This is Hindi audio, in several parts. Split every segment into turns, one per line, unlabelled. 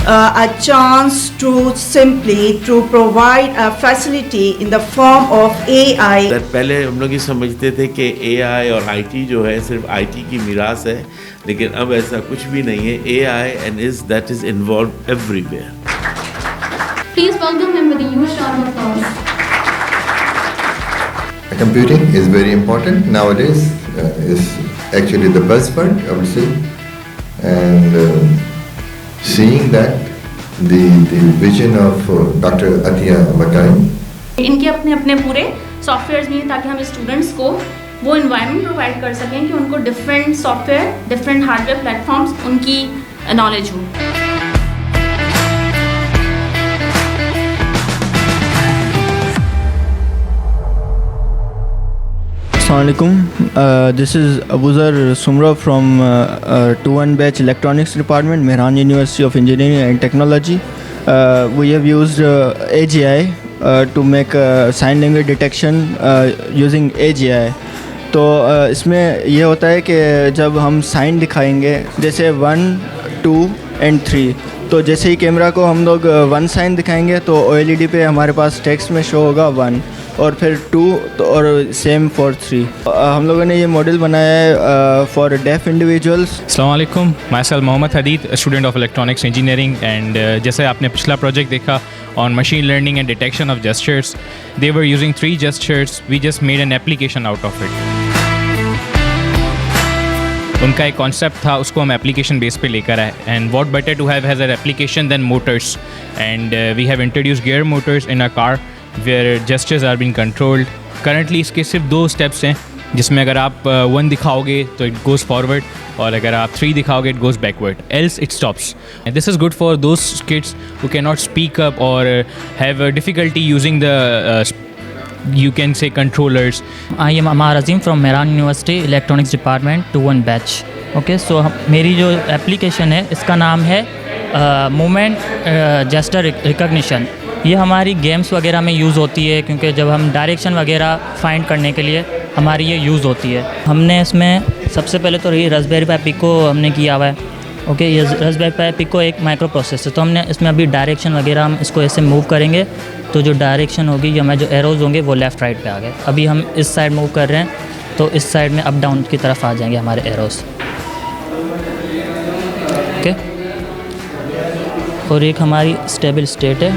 a chance to simply to provide a facility in the form of AI.
पहले हम लोग ये समझते थे कि AI और IT जो है सिर्फ IT की मीरास है, लेकिन अब ऐसा कुछ भी नहीं है. AI and that is involved everywhere.
Please welcome him with a huge round of applause.
Computing is very important nowadays. Is actually the buzzword, I would say, and seeing that the vision of Dr. Atiya Bakai.
इनके अपने अपने पूरे सॉफ्टवेयर्स भी हैं ताकि हम स्टूडेंट्स को वो इन्वायरमेंट प्रोवाइड कर सकें कि उनको different software, different hardware platforms उनकी नॉलेज हो.
Assalamualaikum. This is Abuzar Sumra from 2-1 batch Electronics Department, Mehran University of Engineering and Technology. We have used AGI to make sign language detection using AGI. तो इसमें ये होता है कि जब हम साइन दिखाएंगे जैसे 1, 2 and 3, तो जैसे ही कैमरा को हम लोग 1 साइन दिखाएंगे तो OLED पे हमारे पास टेक्स्ट में शो होगा 1, और फिर 2 तो और सेम फॉर 3. हम लोगों ने ये मॉडल बनाया है फॉर डेफ इंडिविजुअल्स.
अस्सलाम वालेकुम, myself Mohammad Hadeed, student of electronics engineering. And जैसे आपने पिछला प्रोजेक्ट देखा on machine learning and detection of gestures, they were using 3 gestures. We just made an application out of it. उनका एक कॉन्सेप्ट था, उसको हम एप्लीकेशन बेस पे लेकर आए. And what better to have has an application then motors. And we have introduce gear motors in a car where gestures are being controlled. Currently इसके सिर्फ 2 स्टेप्स हैं, जिसमें अगर आप 1 दिखाओगे तो इट गोज़ फॉरवर्ड, और अगर आप 3 दिखाओगे it goes backward, else it stops. And this is good for those kids who can not speak up और have difficulty using the you can say controllers.
I am Amar Azim from Mehran University Electronics Department 2-1 batch. Okay, so मेरी जो एप्लीकेशन है इसका नाम है मूवमेंट जेस्चर रिकग्निशन. ये हमारी गेम्स वगैरह में यूज़ होती है, क्योंकि जब हम डायरेक्शन वगैरह फाइंड करने के लिए हमारी ये यूज़ होती है. हमने इसमें सबसे पहले तो ये रास्पबेरी पाई पिको हमने किया हुआ है. ओके, ये रास्पबेरी पाई पिको एक माइक्रो प्रोसेसर, तो हमने इसमें अभी डायरेक्शन वगैरह हम इसको ऐसे मूव करेंगे तो जो डायरेक्शन होगी या हमारे जो एरोज़ होंगे वो लेफ़्ट राइट पे आ गए. अभी हम इस साइड मूव कर रहे हैं तो इस साइड में अप डाउन की तरफ आ जाएंगे हमारे एरोज़. ओके, और एक हमारी स्टेबल स्टेट है.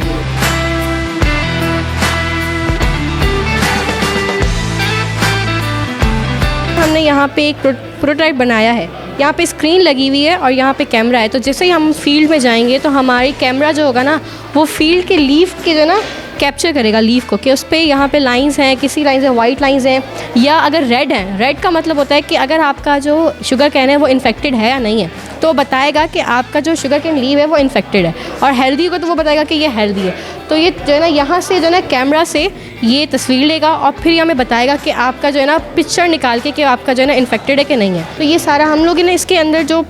हमने यहाँ पे एक प्रोटोटाइप बनाया है. यहाँ पे स्क्रीन लगी हुई है और यहाँ पे कैमरा है. तो जैसे ही हम फील्ड में जाएंगे तो हमारी कैमरा जो होगा ना वो फील्ड के लीफ के जो ना कैप्चर करेगा लीफ को, कि उस पर यहाँ पे लाइंस हैं, किसी लाइंस है वाइट लाइंस हैं, या अगर रेड है, रेड का मतलब होता है कि अगर आपका जो शुगर कैन है वो इन्फेक्टेड है या नहीं है, तो बताएगा कि आपका जो शुगर कैन लीव है वो इन्फेक्टेड है. और हेल्दी होगा तो वो बताएगा कि ये हेल्दी है. तो ये जो है ना यहाँ से जो है ना कैमरा से ये तस्वीर लेगा और फिर हमें बताएगा कि आपका जो है ना पिक्चर निकाल के कि आपका जो है ना इन्फेक्टेड है कि नहीं है. तो ये सारा हम लोग ने इसके अंदर जो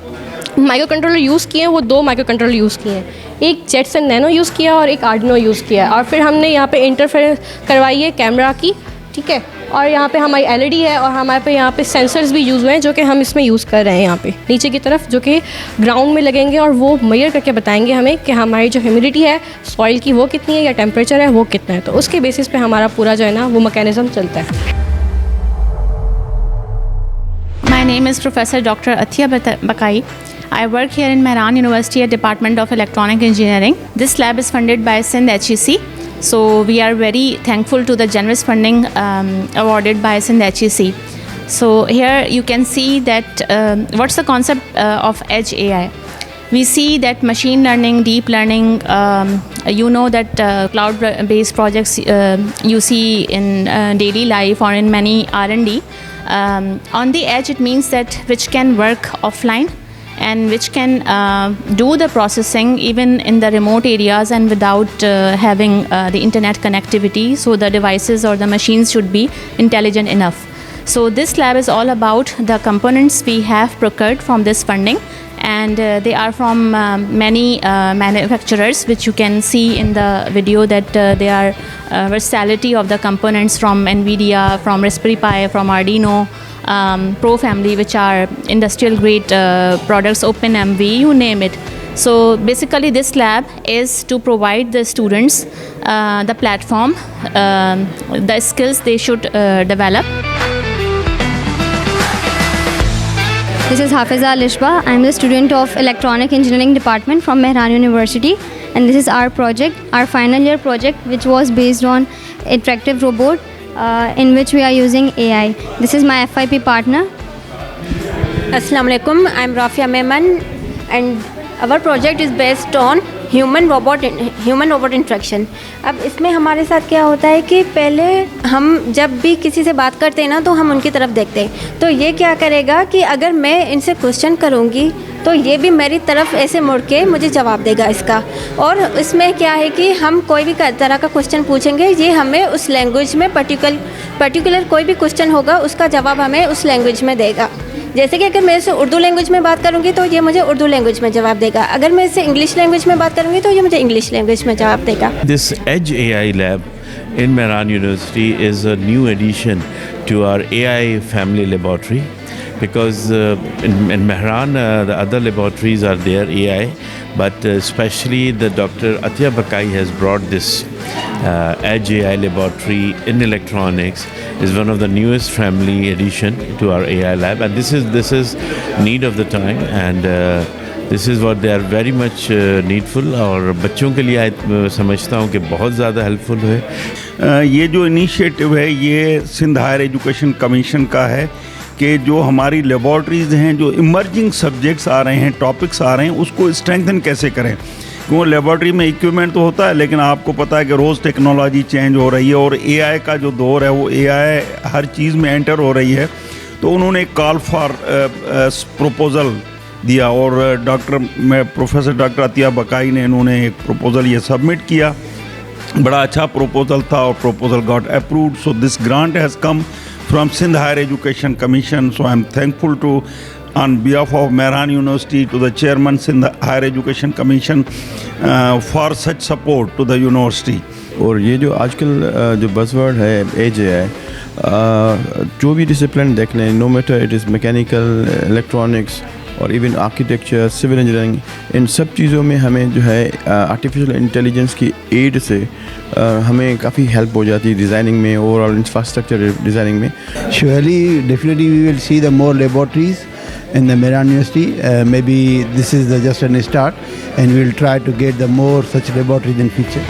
माइक्रो कंट्रोलर यूज़ किए हैं वो 2 माइक्रो कंट्रोलर यूज़ किए हैं. एक जेटसन नैनो यूज़ किया और एक आर्डिनो यूज़ किया है. और फिर हमने यहाँ पे इंटरफेरेंस करवाई है कैमरा की, ठीक है. और यहाँ पे हमारी LED है और हमारे पे यहाँ पे सेंसर्स भी यूज़ हुए हैं जो कि हम इसमें यूज़ कर रहे हैं यहाँ पे नीचे की तरफ, जो कि ग्राउंड में लगेंगे और वो मेजर करके बताएंगे हमें कि हमारी जो ह्यूमिडिटी है सॉइल की वो कितनी है या टेम्परेचर है वो कितना है. तो उसके बेसिस पे हमारा पूरा जो है ना वो मैकेनिज़्म चलता है.
My name is Professor Dr. Atiya Bakai. I work here in Mehran University at Department of Electronic Engineering. This lab is funded by Sindh HEC. So we are very thankful to the generous funding awarded by Sindh HEC. So here you can see that what's the concept of Edge AI. We see that machine learning, deep learning, you know that cloud-based projects you see in daily life or in many R&D. On the edge it means that which can work offline and which can do the processing even in the remote areas and without having the internet connectivity. So the devices or the machines should be intelligent enough. So this lab is all about the components we have procured from this funding, and they are from many manufacturers, which you can see in the video that they are versatility of the components from NVIDIA, from Raspberry Pi, from Arduino, Pro family, which are industrial grade products, OpenMV, you name it. So basically this lab is to provide the students the platform, the skills they should develop.
This is Hafiza Alishba. I am the student of Electronic Engineering Department from Mehran University, and this is our project, our final year project, which was based on interactive robot in which we are using AI. This is my FYP partner.
Assalamu alaikum. I am Rafia Mehman, and our project is based on human robot interaction. अब इसमें हमारे साथ क्या होता है कि पहले हम जब भी किसी से बात करते हैं ना तो हम उनकी तरफ देखते हैं, तो ये क्या करेगा कि अगर मैं इनसे क्वेश्चन करूँगी तो ये भी मेरी तरफ ऐसे मुड़ के मुझे जवाब देगा इसका। और इसमें क्या है कि हम कोई भी तरह का क्वेश्चन पूछेंगे, ये हमें उस लैंग्वेज में पर्टिकुलर कोई भी क्वेश्चन होगा उसका जवाब हमें उस लैंग्वेज में देगा। जैसे कि अगर मैं इससे उर्दू लैंग्वेज में बात करूँगी तो ये मुझे उर्दू लैंग्वेज में जवाब देगा, अगर मैं इससे इंग्लिश लैंग्वेज में बात करूँगी तो ये मुझे इंग्लिश लैंग्वेज में जवाब देगा।
This Edge AI lab in Mehran University is a new addition to our AI family laboratory, because in Mehran the other laboratories are there AI, but especially the Dr. Atiya Bakai has brought this Edge AI laboratory in electronics. Is one of the newest family addition to our AI lab, and this is need of the time, and this is what they are very much needful, और बच्चों के लिए समझता हूँ कि बहुत ज़्यादा हेल्पफुल है।
ये जो इनिशिएटिव है ये सिंध हायर एजुकेशन कमीशन का है कि जो हमारी लेबॉर्ट्रीज़ हैं, जो इमर्जिंग सब्जेक्ट्स आ रहे हैं, टॉपिक्स आ रहे हैं, उसको स्ट्रेंथन कैसे करें। क्योंकि लेबॉर्ट्री में इक्विपमेंट तो होता है, लेकिन आपको पता है कि रोज़ टेक्नोलॉजी चेंज हो रही है और एआई का जो दौर है वो एआई हर चीज़ में एंटर हो रही है। तो उन्होंने एक कॉल फॉर प्रपोज़ल दिया और प्रोफेसर डॉक्टर अतिया बकाई ने इन्होंने एक प्रपोज़ल ये सबमिट किया। बड़ा अच्छा प्रपोज़ल था और proposal got approved. So this grant has come from Sindh Higher Education Commission. So I am thankful to, on behalf of Mehran University, to the chairman Sindh Higher Education Commission for such support to the university.
और ये जो आजकल जो बज़वर्ड है एज AI, जो भी डिसिप्लिन देख लें, no matter it is mechanical, electronics और इवन आर्किटेक्चर, सिविल इंजीनियरिंग, इन सब चीज़ों में हमें जो है आर्टिफिशियल इंटेलिजेंस की एड से हमें काफ़ी हेल्प हो जाती है डिज़ाइनिंग में, ओवरऑल इंफ्रास्ट्रक्चर डिज़ाइनिंग में।
Surely, definitely we will see the more laboratories in the Mehran University. Maybe this is just a start, and we will try to get the more such laboratories in future.